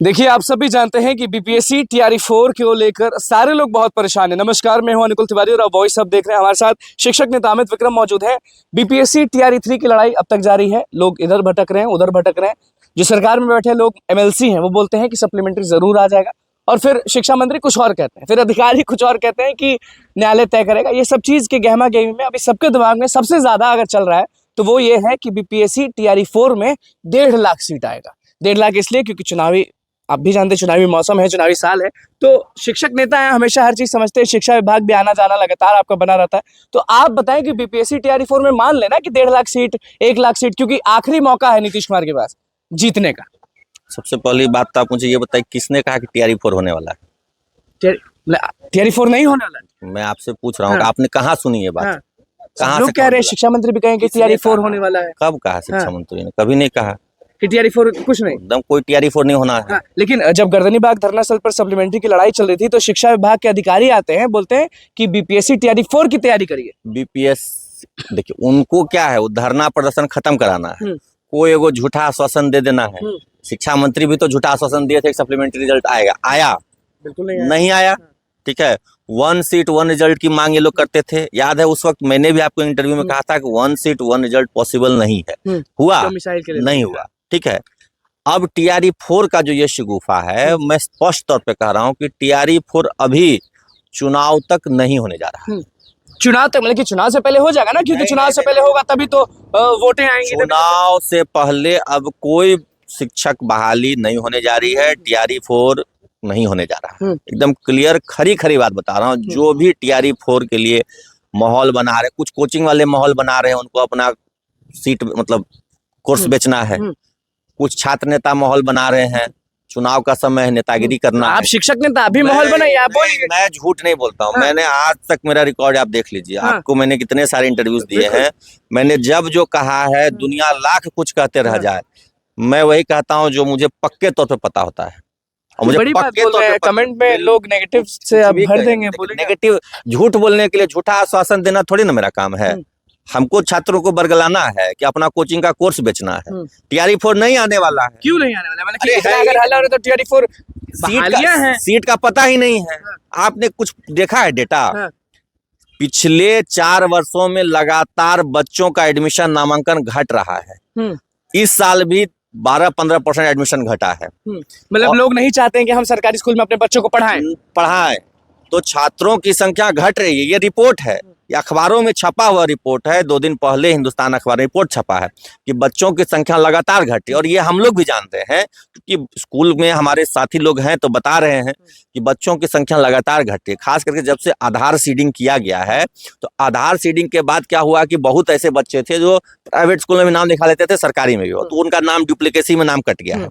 देखिए, आप सभी जानते हैं कि बीपीएससी टीआरई 4 को लेकर सारे लोग बहुत परेशान हैं। नमस्कार, मैं हूं अनुकुल तिवारी और आप वॉइस अब देख रहे हैं। हमारे साथ शिक्षक नेता अमित विक्रम मौजूद हैं। बीपीएससी टीआरई 3 की लड़ाई अब तक जारी है। लोग इधर भटक रहे हैं, उधर भटक रहे हैं। जो सरकार में बैठे लोग एमएलसी हैं, वो बोलते हैं कि सप्लीमेंट्री जरूर आ जाएगा, और फिर शिक्षा मंत्री कुछ और कहते हैं, फिर अधिकारी कुछ और कहते हैं कि न्यायालय तय करेगा। ये सब चीज के गहमा गहमी में अभी सबके दिमाग में सबसे ज्यादा अगर चल रहा है तो वो ये है कि बीपीएससी टीआरई 4 में 1.5 लाख सीट आएगा। 1.5 लाख इसलिए क्योंकि चुनावी, आप भी जानते हैं, चुनावी मौसम है, चुनावी साल है, तो शिक्षक नेता है, हमेशा हर चीज समझते हैं। शिक्षा विभाग भी आना जाना लगातार आपका बना रहता है। तो आप बताएं कि बीपीएससी टीआरई 4 में मान लेना कि 1.5 लाख सीट, 1 लाख सीट, क्योंकि आखिरी मौका है नीतीश कुमार के पास जीतने का। सबसे पहली बात तो आप मुझे ये बताइए, किसने कहा कि टीआरई 4 होने वाला है? टीआरई 4 नहीं होने वाला है। मैं आपसे पूछ रहा हूँ, हाँ। आपने कहाँ सुनी ये बात? हाँ। कहाँ लोग से कह रहे हैं, शिक्षा मंत्री भी कहेंगे टीआरई 4 होने वाला है। कब कहा शिक्षा मंत्री ने? कभी नहीं कहा कि टीआरई 4 कुछ नहीं, एकदम कोई टीआरई 4 नहीं होना है। हाँ, लेकिन जब गर्दनीबाग धरना स्थल पर सप्लीमेंट्री की लड़ाई चल रही थी तो शिक्षा विभाग के अधिकारी आते हैं, बोलते हैं कि बीपीएससी टीआरई 4 की तैयारी करिए। बीपीएस देखिए, उनको क्या है, वो धरना प्रदर्शन खत्म कराना है, कोई एगो झूठा आश्वासन दे देना है। शिक्षा मंत्री भी तो झूठा आश्वासन दिए थे, सप्लीमेंट्री रिजल्ट आएगा, आया बिल्कुल नहीं आया। ठीक है, 1 सीट 1 रिजल्ट की मांग ये लोग करते थे। याद है उस वक्त मैंने भी आपको इंटरव्यू में कहा था कि 1 सीट 1 रिजल्ट पॉसिबल नहीं है। हुआ नहीं हुआ। ठीक है, अब टीआरई 4 का जो ये शगुफा है, मैं स्पष्ट तौर पे कह रहा हूँ कि टीआरई 4 अभी चुनाव तक नहीं होने जा रहा है। चुनाव तक मतलब कि चुनाव से पहले हो जाएगा ना, क्योंकि चुनाव से पहले होगा तभी तो वोटें आएंगी। चुनाव से पहले अब कोई शिक्षक बहाली नहीं होने जा रही है, टीआरई 4 नहीं होने जा रहा है। एकदम क्लियर खरी खरी बात बता रहा हूँ। जो भी टीआरई 4 के लिए माहौल बना रहे, कुछ कोचिंग वाले माहौल बना रहे हैं, उनको अपना सीट मतलब कोर्स बेचना है। कुछ छात्र नेता माहौल बना रहे हैं, चुनाव का समय है, नेतागिरी करना आप है। शिक्षक नेता अभी माहौल बनाइए, आप बोलिए। मैं झूठ नहीं बोलता हूँ। मैंने आज तक मेरा रिकॉर्ड आप देख लीजिए। आपको मैंने कितने सारे इंटरव्यूज दिए हैं। मैंने जब जो कहा है, दुनिया लाख कुछ कहते रह जाए, मैं वही कहता हूँ जो मुझे पक्के तौर पे पता होता है। और मुझे बड़ी बात बोल रहे हैं, कमेंट में लोग नेगेटिव से अब भर देंगे। नेगेटिव झूठ बोलने के लिए झूठा आश्वासन देना थोड़ी ना मेरा काम है। हमको छात्रों को बरगलाना है कि अपना कोचिंग का कोर्स बेचना है। टीआरई 4 नहीं आने वाला है। क्यों नहीं आने वाला? मतलब अगर हल्ला हो रहा तो टीआरई 4 सीट का पता ही नहीं है। आपने कुछ देखा है डेटा? पिछले 4 वर्षों में लगातार बच्चों का एडमिशन नामांकन घट रहा है। इस साल भी 12-15% एडमिशन घटा है। मतलब लोग नहीं चाहते हैं कि हम सरकारी स्कूल में अपने बच्चों को पढ़ाएं, तो छात्रों की संख्या घट रही है। ये रिपोर्ट है, ये अखबारों में छपा हुआ रिपोर्ट है। 2 दिन पहले हिंदुस्तान अखबार में रिपोर्ट छपा है कि बच्चों की संख्या लगातार घटी। और ये हम लोग भी जानते हैं, क्योंकि स्कूल में हमारे साथी लोग हैं तो बता रहे हैं कि बच्चों की संख्या लगातार घटी। खास करके जब से आधार सीडिंग किया गया है, तो आधार सीडिंग के बाद क्या हुआ कि बहुत ऐसे बच्चे थे जो प्राइवेट स्कूल में भी नाम लिखा लेते थे, सरकारी में भी, तो उनका नाम डुप्लीकेसी में नाम कट गया है।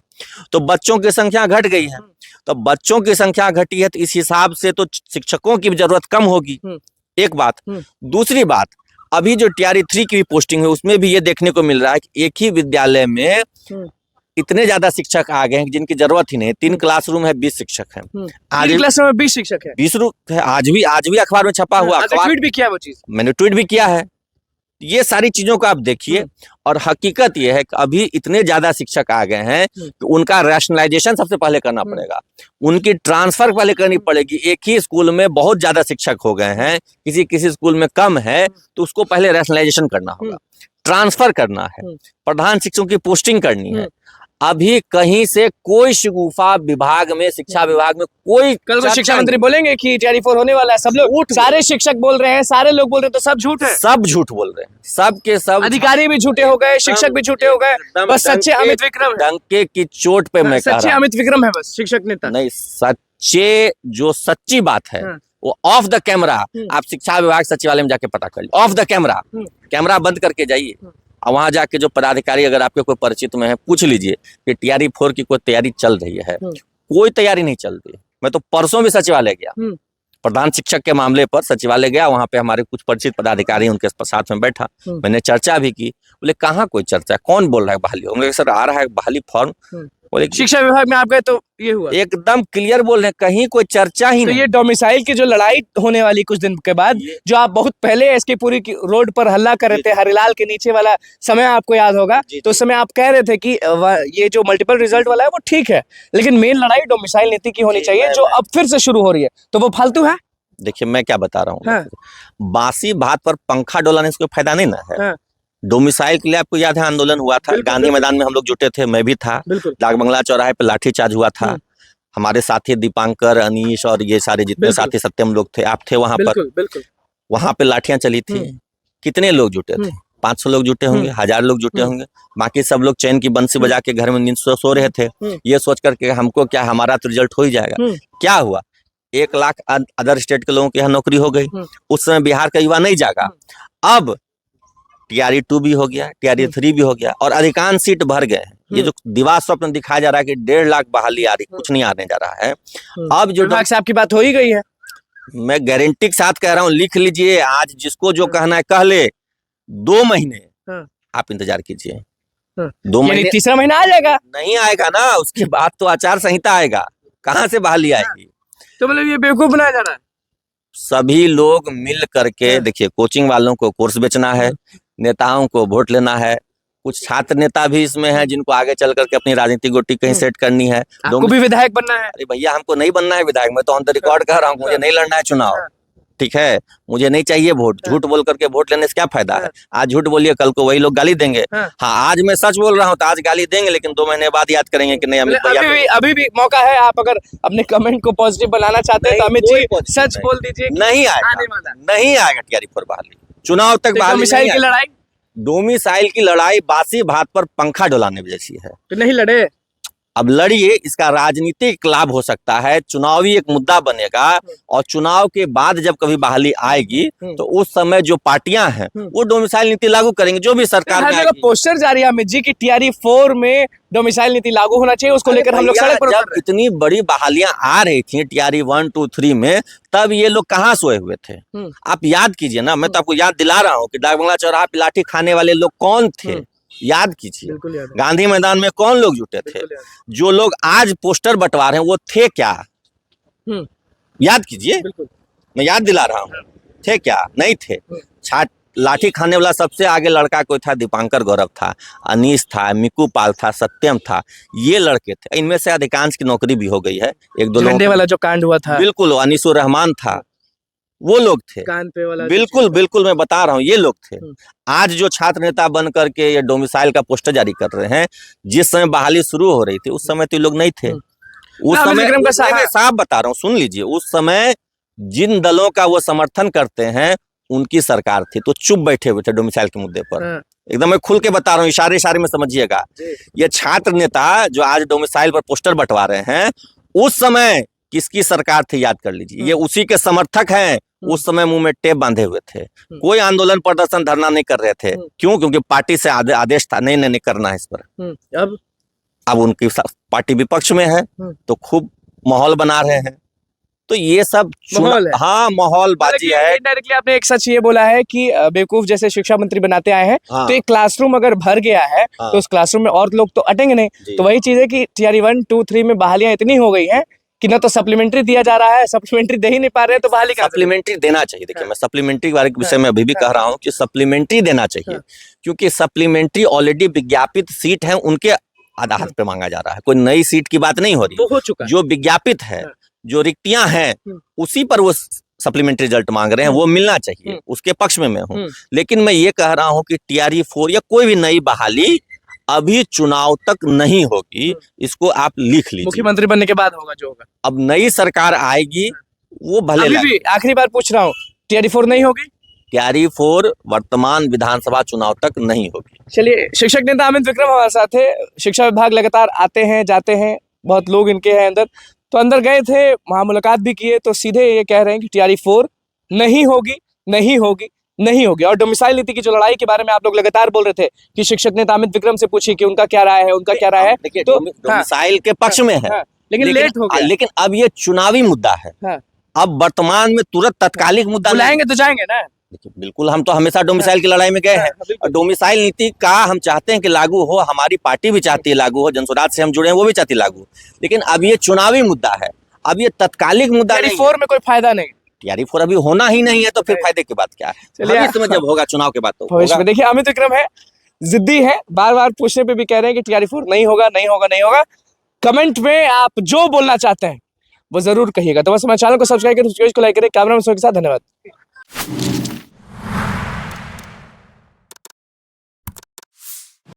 तो बच्चों की संख्या घट गई है। तो बच्चों की संख्या घटी है, तो इस हिसाब से तो शिक्षकों की जरूरत कम होगी। एक बात। दूसरी बात, अभी जो टीआरई 3 की भी पोस्टिंग है, उसमें भी ये देखने को मिल रहा है कि एक ही विद्यालय में इतने ज्यादा शिक्षक आ गए हैं जिनकी जरूरत ही नहीं। 3 क्लासरूम है, 20 शिक्षक हैं। आज क्लास में 20 शिक्षक है, 20 है। आज भी अखबार में छपा हुआ। ट्वीट भी किया वो चीज, मैंने ट्वीट भी किया है। ये सारी चीजों को आप देखिए। और हकीकत ये है कि अभी इतने ज्यादा शिक्षक आ गए हैं कि उनका रैशनलाइजेशन सबसे पहले करना पड़ेगा, उनकी ट्रांसफर पहले करनी पड़ेगी। एक ही स्कूल में बहुत ज्यादा शिक्षक हो गए हैं, किसी स्कूल में कम है, तो उसको पहले रैशनलाइजेशन करना होगा, ट्रांसफर करना है, प्रधान शिक्षकों की पोस्टिंग करनी है। अभी कहीं से कोई शगुफा विभाग में, शिक्षा विभाग में कोई, कल को शिक्षा मंत्री बोलेंगे कि टीआरई 4 होने वाला है, सब लोग, सारे शिक्षक बोल रहे हैं, सारे लोग बोल रहे हैं, तो सब झूठ है। सब झूठ बोल रहे हैं, सब के सब। अधिकारी भी झूठे हो गए, शिक्षक भी झूठे हो गए। बस सच्चे अमित विक्रम है। डंके की चोट पे मैं कह रहा हूं, सच्चे अमित विक्रम है बस शिक्षक नेता नहीं। सच्चे जो सच्ची बात है वो ऑफ द कैमरा, आप शिक्षा विभाग सचिवालय में जाके पता कर लीजिए। ऑफ द कैमरा, कैमरा बंद करके जाइए, और वहां जाके जो पदाधिकारी अगर आपके कोई परिचित में है, पूछ लीजिए कि टीआरई 4 की कोई तैयारी चल रही है। कोई तैयारी नहीं चल रही। मैं तो परसों भी सचिवालय गया, प्रधान शिक्षक के मामले पर सचिवालय गया। वहां पे हमारे कुछ परिचित पदाधिकारी उनके साथ में बैठा, मैंने चर्चा भी की। बोले कहाँ कोई चर्चा, कौन बोल रहा है बहाली? उन्होंने सर आ रहा है बहाली फॉर्म। और एक शिक्षा विभाग में आप गए तो ये हुआ। एकदम क्लियर बोल रहे हैं, कहीं कोई चर्चा ही तो नहीं। ये डोमिसाइल की जो लड़ाई होने वाली कुछ दिन के बाद, जो आप बहुत पहले एसके पुरी की रोड पर हल्ला कर रहे थे, हरिलाल के नीचे वाला समय आपको याद होगा, तो उस समय आप कह रहे थे कि ये जो मल्टीपल रिजल्ट वाला है वो ठीक है, लेकिन मेन लड़ाई डोमिसाइल नीति की होनी चाहिए, जो अब फिर से शुरू हो रही है, तो वो फालतू है। देखिए मैं क्या बता रहा हूँ, हाँ। बासी बात पर पंखा डोलाने से कोई फायदा नहीं ना है। हाँ। डोमिसाइल के लिए आपको याद है आंदोलन हुआ था, गांधी मैदान में हम लोग जुटे थे, मैं भी था, डाक बंगला चौराहे पे लाठीचार्ज हुआ था, हमारे साथी दीपांकर, अनीश और ये सारे जितने साथी सत्यम लोग थे, आप थे वहां पर, वहां पे लाठियां चली थी। कितने लोग जुटे थे? 500 लोग जुटे होंगे, 1000 लोग जुटे होंगे, बाकी सब लोग चैन की बंसी बजा के घर में नींद सो रहे थे, ये सोच करके हमको क्या, हमारा तो रिजल्ट हो ही जाएगा। क्या हुआ, 1 लाख अदर स्टेट के लोगों की यहाँ नौकरी हो गई। उस समय बिहार का युवा नहीं जागा। अब TRE 2 भी हो गया, TRE 3 भी हो गया और अधिकांश सीट भर गए। ये जो दिवा स्वप्न दिखाया जा रहा है कि 1.5 लाख बहाली आ रही, कुछ नहीं आने जा रहा है। अब जो विभाग से आपकी बात हो ही गई है, मैं गारंटी के साथ कह रहा हूँ, लिख लीजिए आज, जिसको जो कहना है कह ले। 2 महीने आप इंतजार कीजिए, 2 महीने, तीसरा महीना आ जाएगा। नहीं आएगा ना, उसके बाद तो आचार संहिता आएगा, कहाँ से बहाली आएगी? तो मतलब ये बेवकूफ बनाया जा रहा है। सभी लोग मिल करके, देखिए कोचिंग वालों को कोर्स बेचना है, नेताओं को वोट लेना है, कुछ छात्र नेता भी इसमें हैं जिनको आगे चल करके अपनी राजनीतिक गोटी कहीं सेट करनी है। आपको भी विधायक बनना है। अरे भैया हमको नहीं बनना है विधायक, मैं तो ऑन द रिकॉर्ड कह रहा हूँ, मुझे नहीं लड़ना है चुनाव, ठीक है, मुझे नहीं चाहिए वोट। झूठ बोल करके वोट लेने से क्या फायदा है? आज झूठ बोलिए, कल को वही लोग गाली देंगे। हाँ, आज मैं सच बोल रहा हूँ तो आज गाली देंगे, लेकिन 2 महीने बाद याद करेंगे कि नहीं अमित भैया। अभी भी मौका है, आप अगर अपने कमेंट को पॉजिटिव बनाना चाहते हैं तो अमित जी सच बोल दीजिए। नहीं आएगा, नहीं आएगा TRE 4 बहाली, चुनाव तक बहाली। डोमिसाइल की लड़ाई, डोमिसाइल की लड़ाई बासी भात पर पंखा डोलाने जैसी है, तो नहीं लड़े। अब लड़िए, इसका राजनीतिक लाभ हो सकता है, चुनावी एक मुद्दा बनेगा, और चुनाव के बाद जब कभी बहाली आएगी तो उस समय जो पार्टियां हैं वो डोमिसाइल नीति लागू करेंगे, जो भी सरकार में आएगी। पोस्टर जारी है अमित जी की TRE 4 में डोमिसाइल नीति लागू होना चाहिए, उसको लेकर हम लोग सड़क पर जब इतनी बड़ी बहालियां आ रही थी TRE 1, 2, 3 में, तब ये लोग कहाँ सोए हुए थे? आप याद कीजिए ना, मैं तो आपको याद दिला रहा हूँ कि डाक बंगला चौराहा पे लाठी खाने वाले लोग कौन थे, याद कीजिए। गांधी मैदान में कौन लोग जुटे थे? जो लोग आज पोस्टर बंटवा रहे हैं वो थे क्या? याद कीजिए, मैं याद दिला रहा हूँ, थे क्या? नहीं थे। लाठी खाने वाला सबसे आगे लड़का कोई था, दीपांकर गौरव था, अनीश था, मिकू पाल था, सत्यम था, ये लड़के थे। इनमें से अधिकांश की नौकरी भी हो गई है। 1-2 झंडे वाला जो कांड हुआ था, बिल्कुल, अनीसुर रहमान था, वो लोग थे। कान पे वाला, बिल्कुल बिल्कुल, मैं बता रहा हूँ, ये लोग थे। आज जो छात्र नेता बन करके ये डोमिसाइल का पोस्टर जारी कर रहे हैं, जिस समय बहाली शुरू हो रही थी उस समय तो ये लोग नहीं थे। उस समय साफ बता रहा हूँ, सुन लीजिए, उस समय जिन दलों का वो समर्थन करते हैं उनकी सरकार थी, तो चुप बैठे हुए थे डोमिसाइल के मुद्दे पर। एकदम मैं खुल के बता रहा हूँ, इशारे इशारे में समझिएगा। ये छात्र नेता जो आज डोमिसाइल पर पोस्टर बंटवा रहे हैं, उस समय किसकी सरकार थी याद कर लीजिए, ये उसी के समर्थक हैं। उस समय मुंह में टेप बांधे हुए थे, कोई आंदोलन प्रदर्शन धरना नहीं कर रहे थे। क्यों? क्योंकि पार्टी से आदेश था, नहीं नहीं करना है इस पर। अब उनकी पार्टी विपक्ष में है तो खूब माहौल बना रहे हैं। तो ये सब माहौल है। हाँ, माहौल बाजी है। डायरेक्टली आपने एक सच ये बोला है कि बेवकूफ जैसे शिक्षा मंत्री बनाते आए हैं, तो एक क्लासरूम अगर भर गया है तो उस क्लासरूम में और लोग तो अटेंगे नहीं। तो वही चीज है कि TRE 1, 2, 3 में बहालियां इतनी हो गई है कि ना तो सप्लीमेंट्री दिया जा रहा है, सप्लीमेंट्री दे ही नहीं पा रहे हैं, तो बहाली सप्लीमेंट्री देना चाहिए। देखिए मैं सप्लीमेंट्री वाले विषय में अभी भी कह रहा हूँ कि सप्लीमेंट्री देना चाहिए, क्योंकि सप्लीमेंट्री ऑलरेडी विज्ञापित सीट है, उनके आधार पर मांगा जा रहा है। कोई नई सीट की बात नहीं हो रही, हो चुका जो विज्ञापित है, जो रिक्तियां हैं, उसी पर वो सप्लीमेंट्री रिजल्ट मांग रहे हैं, वो मिलना चाहिए, उसके पक्ष में मैं हूँ। लेकिन मैं ये कह रहा हूँ कि TRE 4 या कोई भी नई बहाली अभी चुनाव तक नहीं होगी, इसको आप लिख लीजिए। मुख्यमंत्री बनने के बाद होगा जो होगा। अब नई सरकार आएगी, वो भले भी आखिरी बार पूछ रहा हूँ, TRE 4 नहीं होगी? TRE 4 वर्तमान विधानसभा चुनाव तक नहीं होगी। चलिए, शिक्षक नेता अमित विक्रम हमारे साथ है। शिक्षा विभाग लगातार आते हैं जाते हैं, बहुत लोग इनके हैं अंदर, तो अंदर गए थे, वहां मुलाकात भी किए, तो सीधे ये कह रहे हैं कि TRE 4 नहीं होगी, नहीं होगी, नहीं होगी। और डोमिसाइल नीति की जो लड़ाई के बारे में आप लोग लगातार बोल रहे थे कि शिक्षक नेता अमित विक्रम से पूछिए कि उनका क्या राय है, उनका क्या राय है। तो डोमिसाइल के पक्ष में है, लेकिन लेट हो गया। लेकिन अब ये चुनावी मुद्दा है। अब वर्तमान में तुरंत तत्कालिक मुद्दा बुलाएंगे तो जाएंगे ना। देखिए, बिल्कुल हम तो हमेशा डोमिसाइल की लड़ाई में गए हैं, और डोमिसाइल नीति का हम चाहते हैं कि लागू हो, हमारी पार्टी भी चाहती है लागू हो, जनसुराज से हम जुड़े हैं वो भी चाहती है लागू हो। लेकिन अब ये चुनावी मुद्दा है, अब ये तत्कालिक मुद्दा टीआरई नहीं 4 में कोई फायदा नहीं। टीआरई 4 अभी होना ही नहीं है, तो फिर फायदे की बात क्या है? चलिए, भविष्य में जब होगा, चुनाव के बाद तो भविष्य होगा। में देखिए, अमित विक्रम है, जिद्दी है, बार बार पूछने पे भी कह रहे हैं कि टीआरई 4 नहीं होगा, नहीं होगा, नहीं होगा। कमेंट में आप जो बोलना चाहते हैं वो जरूर कहिएगा। तो बस हमारे चैनल को सब्सक्राइब करें, वीडियो को लाइक करें। कैमरा मैन के साथ धन्यवाद।